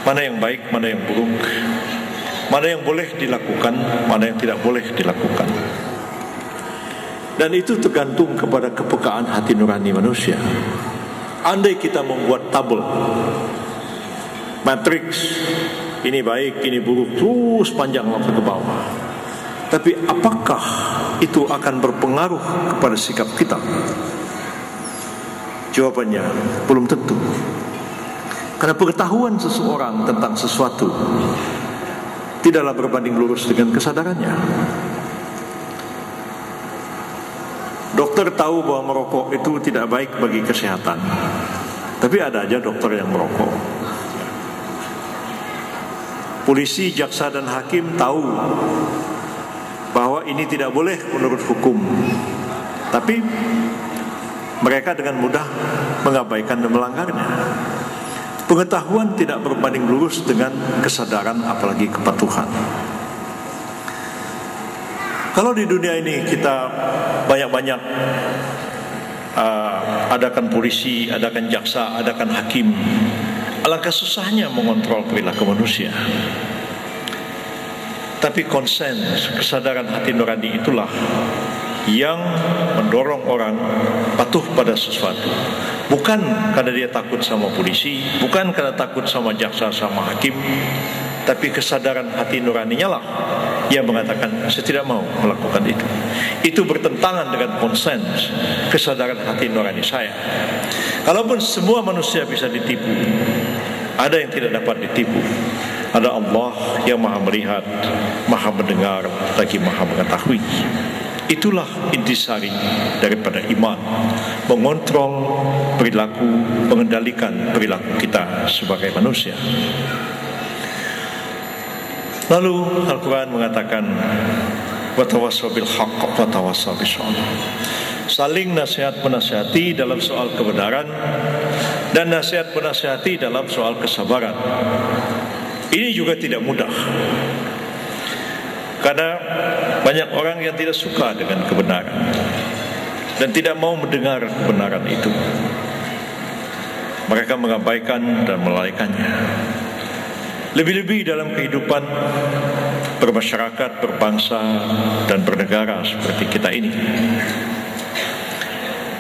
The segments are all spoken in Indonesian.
mana yang baik, mana yang buruk, mana yang boleh dilakukan, mana yang tidak boleh dilakukan. Dan itu tergantung kepada kepekaan hati nurani manusia. Andai kita membuat tabel matriks, ini baik, ini buruk, terus panjang sampai ke bawah, tapi apakah itu akan berpengaruh kepada sikap kita? Jawabannya belum tentu. Karena pengetahuan seseorang tentang sesuatu tidaklah berbanding lurus dengan kesadarannya. Dokter tahu bahwa merokok itu tidak baik bagi kesehatan, tapi ada aja dokter yang merokok. Polisi, jaksa dan hakim tahu bahwa ini tidak boleh menurut hukum, tapi mereka dengan mudah mengabaikan dan melanggarnya. Pengetahuan tidak berbanding lurus dengan kesadaran, apalagi kepatuhan. Kalau di dunia ini kita banyak-banyak adakan polisi, adakan jaksa, adakan hakim, alangkah susahnya mengontrol perilaku manusia. Tapi konsen, kesadaran hati nurani itulah yang mendorong orang patuh pada sesuatu. Bukan karena dia takut sama polisi, bukan karena takut sama jaksa, sama hakim, tapi kesadaran hati nuraninya lah yang mengatakan saya tidak mau melakukan itu. Itu bertentangan dengan konsen, kesadaran hati nurani saya. Kalaupun semua manusia bisa ditipu, ada yang tidak dapat ditipu. Ada Allah yang maha melihat, maha mendengar, lagi maha mengetahui. Itulah intisari daripada iman, mengontrol perilaku, mengendalikan perilaku kita sebagai manusia. Lalu Al-Quran mengatakan watawassaw bil haqq watawassaw bis sabr. Saling nasihat menasihati dalam soal kebenaran dan nasihat menasihati dalam soal kesabaran. Ini juga tidak mudah, karena banyak orang yang tidak suka dengan kebenaran dan tidak mau mendengar kebenaran itu. Mereka mengabaikan dan melalaikannya. Lebih-lebih dalam kehidupan bermasyarakat, berbangsa dan bernegara seperti kita ini.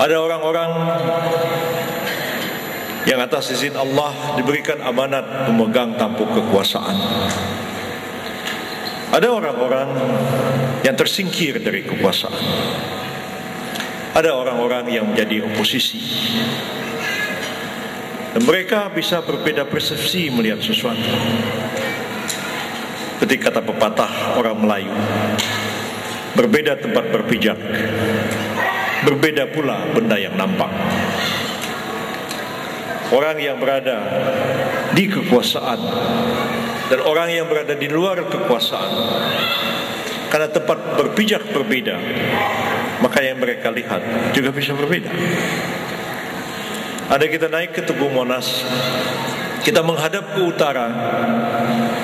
Ada orang-orang yang atas izin Allah diberikan amanat memegang tampuk kekuasaan. Ada orang-orang yang tersingkir dari kekuasaan. Ada orang-orang yang menjadi oposisi. Dan mereka bisa berbeda persepsi melihat sesuatu. Seperti kata pepatah orang Melayu, berbeda tempat berpijak, berbeda pula benda yang nampak. Orang yang berada di kekuasaan dan orang yang berada di luar kekuasaan, karena tempat berpijak berbeda, maka yang mereka lihat juga bisa berbeda. Ada kita naik ke Tugu Monas, kita menghadap ke utara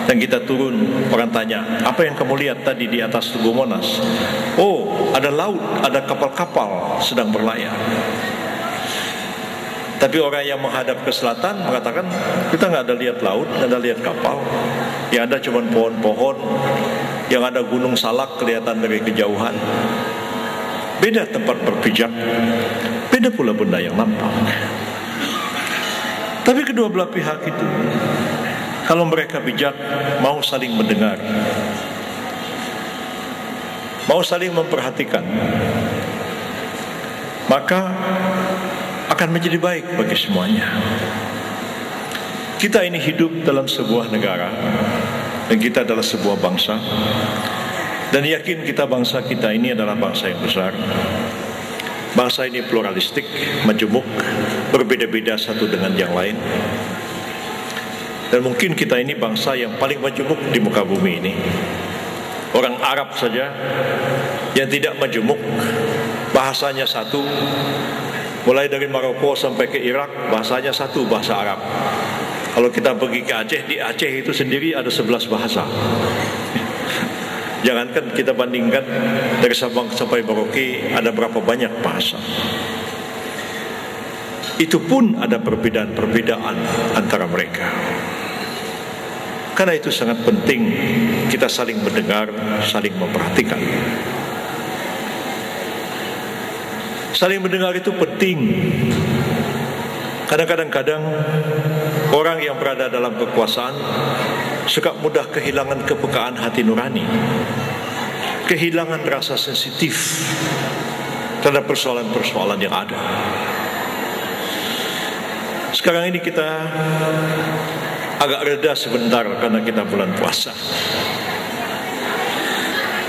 dan kita turun, orang tanya, apa yang kamu lihat tadi di atas Tugu Monas? Oh, ada laut, ada kapal-kapal sedang berlayar. Tapi orang yang menghadap ke selatan mengatakan, kita nggak ada lihat laut, nggak ada lihat kapal, yang ada cuma pohon-pohon, yang ada gunung salak kelihatan dari kejauhan. Beda tempat berpijak, beda pula benda yang nampak. Tapi kedua belah pihak itu, kalau mereka bijak, mau saling mendengar, mau saling memperhatikan, maka akan menjadi baik bagi semuanya. Kita ini hidup dalam sebuah negara, dan kita adalah sebuah bangsa, dan yakin kita bangsa kita ini adalah bangsa yang besar. Bangsa ini pluralistik, majemuk, berbeda-beda satu dengan yang lain. Dan mungkin kita ini bangsa yang paling majemuk di muka bumi ini. Orang Arab saja yang tidak majemuk, bahasanya satu. Mulai dari Maroko sampai ke Irak, bahasanya satu, bahasa Arab. Kalau kita pergi ke Aceh, di Aceh itu sendiri ada 11 bahasa. Jangankan kita bandingkan dari Sabang sampai Merauke, ada berapa banyak bahasa. Itu pun ada perbedaan-perbedaan antara mereka. Karena itu sangat penting kita saling mendengar, saling memperhatikan. Saling mendengar itu penting. Karena kadang-kadang orang yang berada dalam kekuasaan suka mudah kehilangan kepekaan hati nurani, kehilangan rasa sensitif terhadap persoalan-persoalan yang ada. Sekarang ini kita agak reda sebentar karena kita bulan puasa.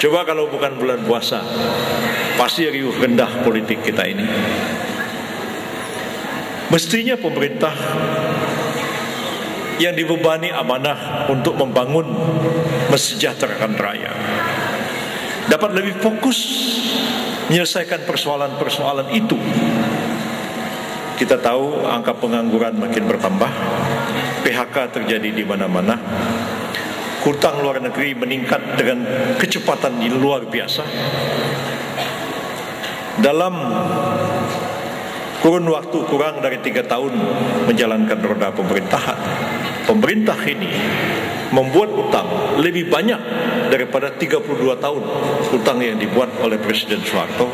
Coba kalau bukan bulan puasa, pasti riuh rendah politik kita ini. Mestinya pemerintah yang dibebani amanah untuk membangun mesejahterakan rakyat dapat lebih fokus menyelesaikan persoalan-persoalan itu. Kita tahu angka pengangguran makin bertambah, PHK terjadi di mana-mana, hutang luar negeri meningkat dengan kecepatan yang luar biasa. Dalam kurun waktu kurang dari 3 tahun menjalankan roda pemerintahan, pemerintah ini membuat utang lebih banyak daripada 32 tahun utang yang dibuat oleh Presiden Soeharto,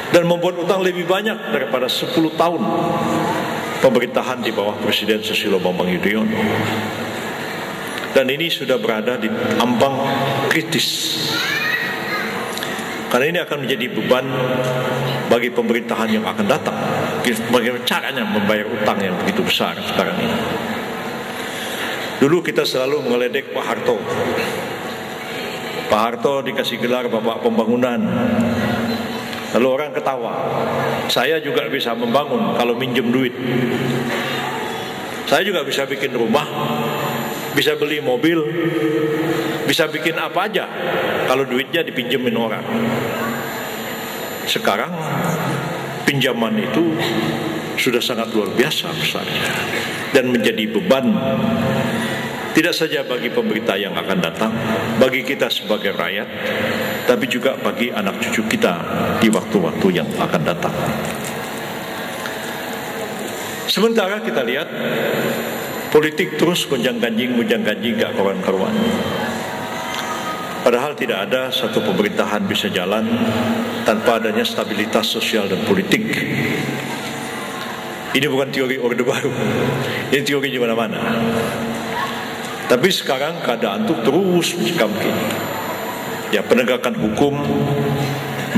dan membuat utang lebih banyak daripada 10 tahun pemerintahan di bawah Presiden Susilo Bambang Yudhoyono. Dan ini sudah berada di ambang kritis, karena ini akan menjadi beban bagi pemerintahan yang akan datang. Bagaimana caranya membayar utang yang begitu besar sekarang ini? Dulu kita selalu mengeledek Pak Harto. Pak Harto dikasih gelar Bapak Pembangunan. Lalu orang ketawa. Saya juga bisa membangun kalau minjem duit. Saya juga bisa bikin rumah, bisa beli mobil, bisa bikin apa aja kalau duitnya dipinjemin orang. Sekarang pinjaman itu sudah sangat luar biasa besarnya dan menjadi beban tidak saja bagi pemerintah yang akan datang, bagi kita sebagai rakyat, tapi juga bagi anak cucu kita di waktu-waktu yang akan datang. Sementara kita lihat politik terus gonjang-ganjing gak karuan-karuan. Padahal tidak ada satu pemerintahan bisa jalan tanpa adanya stabilitas sosial dan politik. Ini bukan teori Orde Baru, ini teori di mana-mana. Tapi sekarang keadaan itu terus mencekam begini. Ya, penegakan hukum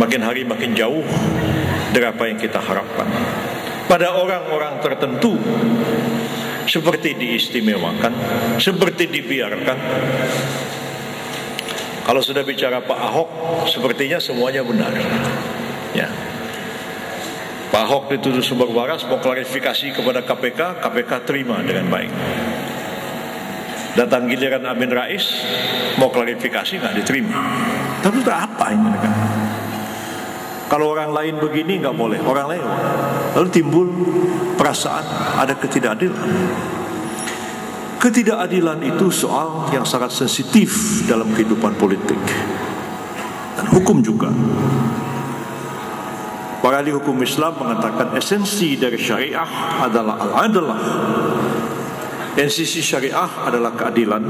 makin hari makin jauh dari apa yang kita harapkan. Pada orang-orang tertentu seperti diistimewakan, seperti dibiarkan. Kalau sudah bicara Pak Ahok, sepertinya semuanya benar. Ya, Pak Ahok dituduh sumber waras, mau klarifikasi kepada KPK, KPK terima dengan baik. Datang giliran Amin Rais, mau klarifikasi nggak diterima. Tapi itu apa ini negara? Kalau orang lain begini nggak boleh, orang lain. Lalu timbul perasaan ada ketidakadilan. Ketidakadilan itu soal yang sangat sensitif dalam kehidupan politik dan hukum juga. Para ahli hukum Islam mengatakan esensi dari syariah adalah al-adalah. Esensi syariah adalah keadilan.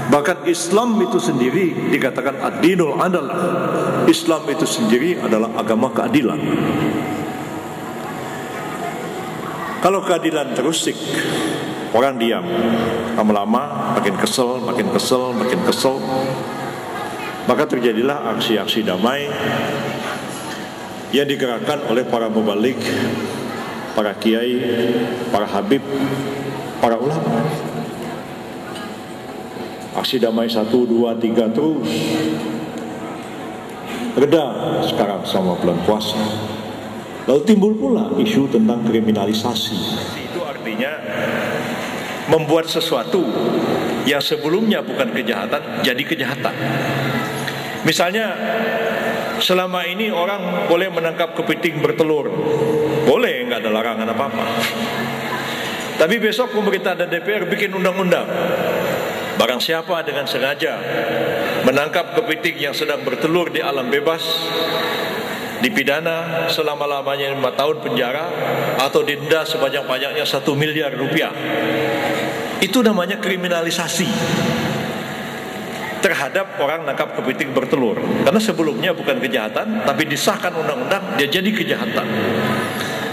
Bahkan Islam itu sendiri dikatakan ad-dinul adalah. Islam itu sendiri adalah agama keadilan. Kalau keadilan terusik, orang diam, lama-lama makin kesel, maka terjadilah aksi-aksi damai yang digerakkan oleh para mubalik, para kiai, para habib, para ulama. Aksi damai 1, 2, 3 terus. Reda sekarang sama bulan puasa. Lalu timbul pula isu tentang kriminalisasi. Itu artinya membuat sesuatu yang sebelumnya bukan kejahatan jadi kejahatan. Misalnya selama ini orang boleh menangkap kepiting bertelur, boleh, nggak ada larangan apa-apa. Tapi besok pemerintah dan DPR bikin undang-undang, barang siapa dengan sengaja menangkap kepiting yang sedang bertelur di alam bebas dipidana selama-lamanya 5 tahun penjara atau denda sebanyak-banyaknya 1 miliar rupiah. Itu namanya kriminalisasi terhadap orang nangkap kepiting bertelur. Karena sebelumnya bukan kejahatan, tapi disahkan undang-undang dia jadi kejahatan.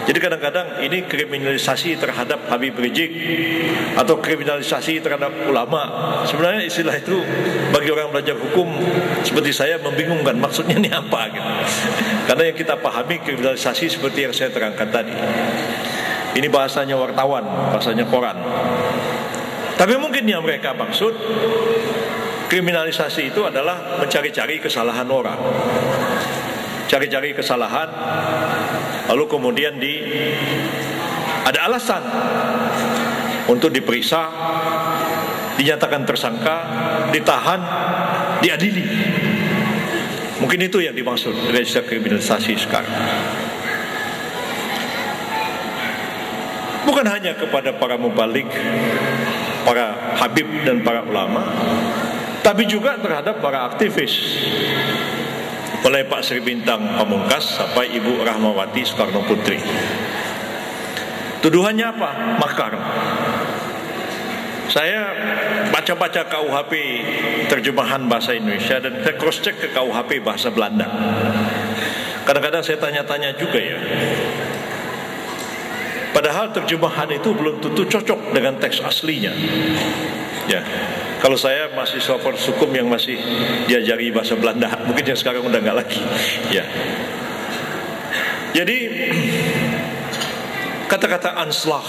Jadi kadang-kadang ini kriminalisasi terhadap Habib Rizik atau kriminalisasi terhadap ulama. Sebenarnya istilah itu bagi orang belajar hukum seperti saya membingungkan, maksudnya ini apa gitu. Karena yang kita pahami kriminalisasi seperti yang saya terangkan tadi. Ini bahasanya wartawan, bahasanya koran. Tapi mungkin yang mereka maksud kriminalisasi itu adalah mencari-cari kesalahan orang, cari-cari kesalahan, lalu kemudian ada alasan untuk diperiksa, dinyatakan tersangka, ditahan, diadili. Mungkin itu yang dimaksud dari kriminalisasi sekarang. Bukan hanya kepada para mubalik, para habib dan para ulama, tapi juga terhadap para aktivis, mulai Pak Sri Bintang Pamungkas sampai Ibu Rahmawati Soekarno Putri. Tuduhannya apa? Makar. Saya baca-baca KUHP terjemahan bahasa Indonesia dan saya cross check ke KUHP bahasa Belanda. Kadang-kadang saya tanya-tanya juga ya. Padahal terjemahan itu belum tentu cocok dengan teks aslinya. Ya, kalau saya mahasiswa hukum yang masih diajari bahasa Belanda, mungkin yang sekarang udah nggak lagi. Ya, jadi kata-kata anslag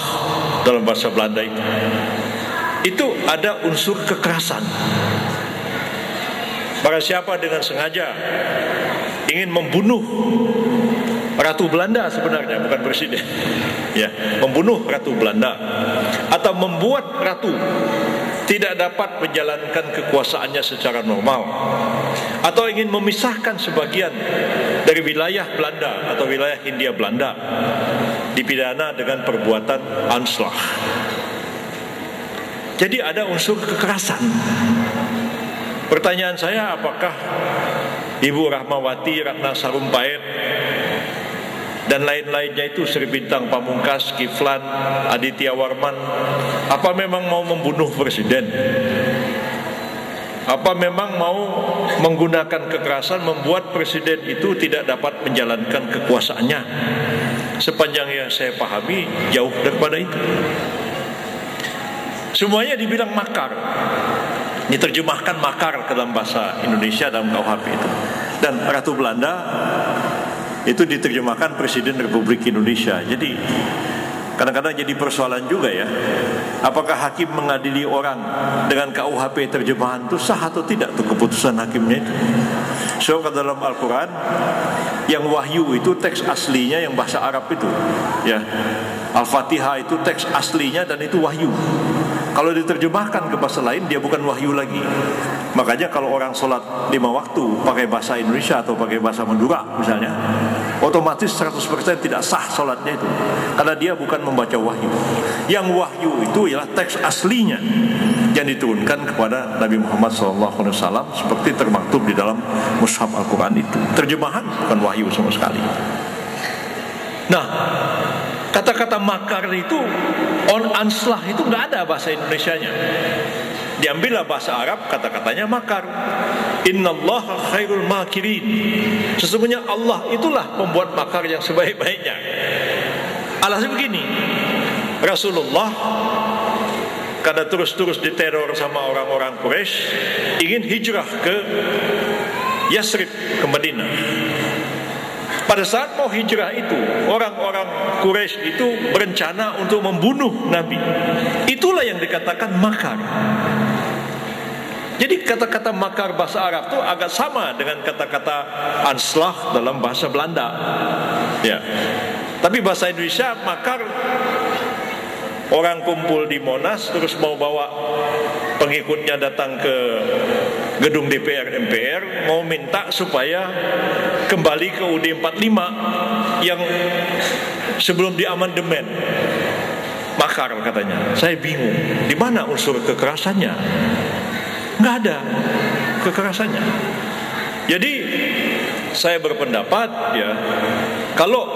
dalam bahasa Belanda itu ada unsur kekerasan. Barang siapa dengan sengaja ingin membunuh Ratu Belanda, sebenarnya bukan presiden, ya, membunuh Ratu Belanda atau membuat Ratu tidak dapat menjalankan kekuasaannya secara normal, atau ingin memisahkan sebagian dari wilayah Belanda atau wilayah Hindia Belanda, dipidana dengan perbuatan anslag. Jadi ada unsur kekerasan. Pertanyaan saya, apakah Ibu Rahmawati, Ratna Sarumpait dan lain-lainnya itu, Sri Bintang Pamungkas, Kiflan, Aditya Warman, apa memang mau membunuh presiden? Apa memang mau menggunakan kekerasan membuat presiden itu tidak dapat menjalankan kekuasaannya? Sepanjang yang saya pahami, jauh daripada itu. Semuanya dibilang makar. Diterjemahkan makar ke dalam bahasa Indonesia dalam KUHP itu. Dan Ratu Belanda itu diterjemahkan Presiden Republik Indonesia. Jadi kadang-kadang jadi persoalan juga ya, apakah hakim mengadili orang dengan KUHP terjemahan itu sah atau tidak tuh keputusan hakimnya itu. So dalam Al-Quran yang wahyu itu teks aslinya yang bahasa Arab itu ya, Al-Fatihah itu teks aslinya dan itu wahyu. Kalau diterjemahkan ke bahasa lain dia bukan wahyu lagi. Makanya kalau orang sholat 5 waktu pakai bahasa Indonesia atau pakai bahasa Madura misalnya, otomatis 100% tidak sah sholatnya itu, karena dia bukan membaca wahyu. Yang wahyu itu ialah teks aslinya yang diturunkan kepada Nabi Muhammad SAW seperti termaktub di dalam mushaf Al-Quran itu. Terjemahan bukan wahyu sama sekali. Nah, kata-kata makar itu, anslah itu nggak ada bahasa Indonesianya. Diambillah bahasa Arab, kata-katanya makar. Innallaha khairul makirin. Sesungguhnya Allah itulah pembuat makar yang sebaik-baiknya. Alasan begini, Rasulullah karena terus-terus diteror sama orang-orang Quraisy, ingin hijrah ke Yasrib, ke Madinah. Pada saat mau hijrah itu, orang-orang Quraisy itu berencana untuk membunuh Nabi. Itulah yang dikatakan makar. Jadi kata-kata makar bahasa Arab itu agak sama dengan kata-kata anslag dalam bahasa Belanda. Ya. Tapi bahasa Indonesia makar, orang kumpul di Monas terus mau bawa pengikutnya datang ke gedung DPR MPR, mau minta supaya kembali ke UUD 45 yang sebelum diamandemen. Makar katanya. Saya bingung, di mana unsur kekerasannya? Nggak ada kekerasannya. Jadi saya berpendapat ya, kalau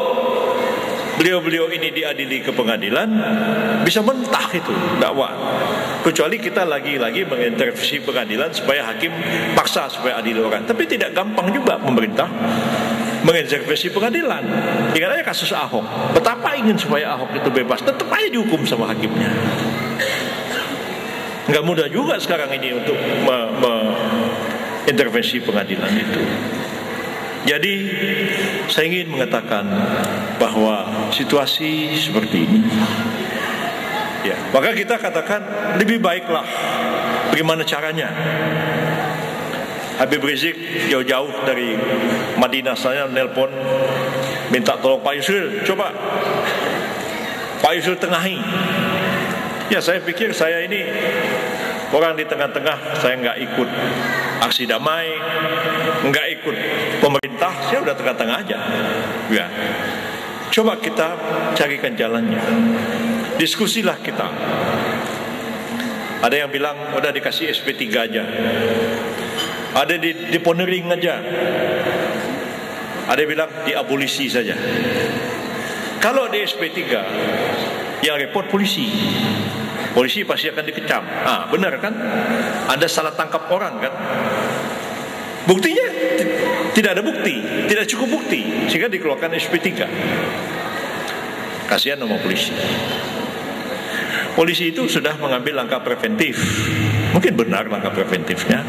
beliau-beliau ini diadili ke pengadilan, bisa mentah itu dakwaan. Kecuali kita lagi-lagi mengintervensi pengadilan supaya hakim paksa supaya adil orang. Tapi tidak gampang juga pemerintah mengintervensi pengadilan. Ingat aja kasus Ahok. Betapa ingin supaya Ahok itu bebas, tetap aja dihukum sama hakimnya. Nggak mudah juga sekarang ini untuk intervensi pengadilan itu. Jadi saya ingin mengatakan bahwa situasi seperti ini, ya, maka kita katakan lebih baiklah bagaimana caranya. Habib Rizik jauh-jauh dari Madinah saya nelpon minta tolong Pak Yusril, coba Pak Yusril tengahi. Ya, saya pikir saya ini orang di tengah-tengah, saya nggak ikut aksi damai, nggak ikut pemerintah, saya udah tengah-tengah aja. Ya, coba kita carikan jalannya, diskusilah kita. Ada yang bilang udah dikasih SP3 aja, ada di ponering aja, ada yang bilang diabolisi saja. Kalau di SP3 yang repot polisi pasti akan dikecam. Benar kan? Anda salah tangkap orang kan? Buktinya tidak ada bukti, tidak cukup bukti, sehingga dikeluarkan SP3. Kasihan sama polisi. Polisi itu sudah mengambil langkah preventif. Mungkin benar langkah preventifnya.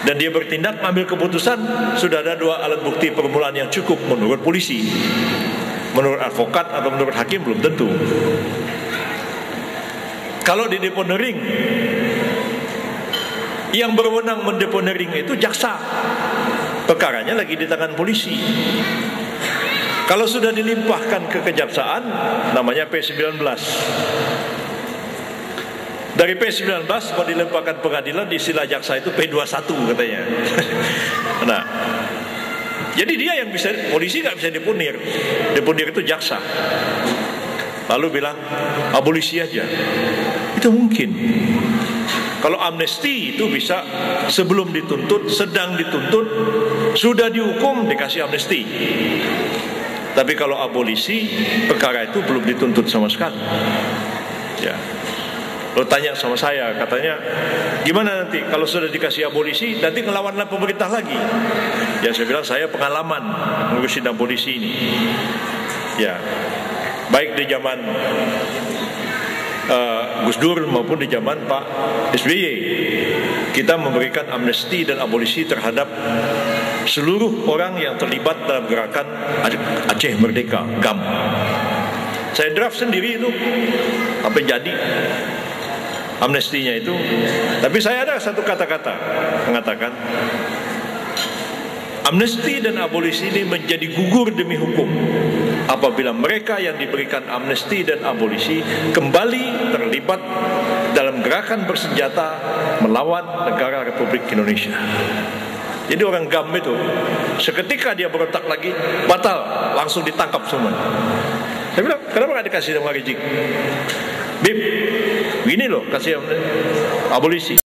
Dan dia bertindak mengambil keputusan, sudah ada 2 alat bukti permulaan yang cukup menurut polisi. Menurut advokat atau menurut hakim belum tentu. Kalau di deponering, yang berwenang mendeponering itu jaksa, perkaranya lagi di tangan polisi. Kalau sudah dilimpahkan ke kejaksaan, namanya P19. Dari P19 mau dilimpahkan pengadilan, istilah jaksa itu P21 katanya. Nah, jadi dia yang bisa, polisi nggak bisa deponir. Deponir itu jaksa. Lalu bilang abolisi aja. Itu mungkin. Kalau amnesti itu bisa sebelum dituntut, sedang dituntut, sudah dihukum dikasih amnesti. Tapi kalau abolisi, perkara itu belum dituntut sama sekali. Ya. Lo tanya sama saya, katanya gimana nanti kalau sudah dikasih abolisi, nanti ngelawanlah pemerintah lagi. Ya, saya bilang saya pengalaman ngurusin abolisi ini. Ya, baik di zaman Gus Dur maupun di zaman Pak SBY, kita memberikan amnesti dan abolisi terhadap seluruh orang yang terlibat dalam gerakan Aceh Merdeka, GAM. Saya draft sendiri itu sampai jadi amnestinya itu. Tapi saya ada satu kata-kata mengatakan amnesti dan abolisi ini menjadi gugur demi hukum apabila mereka yang diberikan amnesti dan abolisi kembali terlibat dalam gerakan bersenjata melawan negara Republik Indonesia. Jadi orang GAM itu seketika dia berontak lagi, batal, langsung ditangkap semua. Saya bilang, kenapa gak dikasih sama Rizik? Bib, gini loh, kasih abolisi.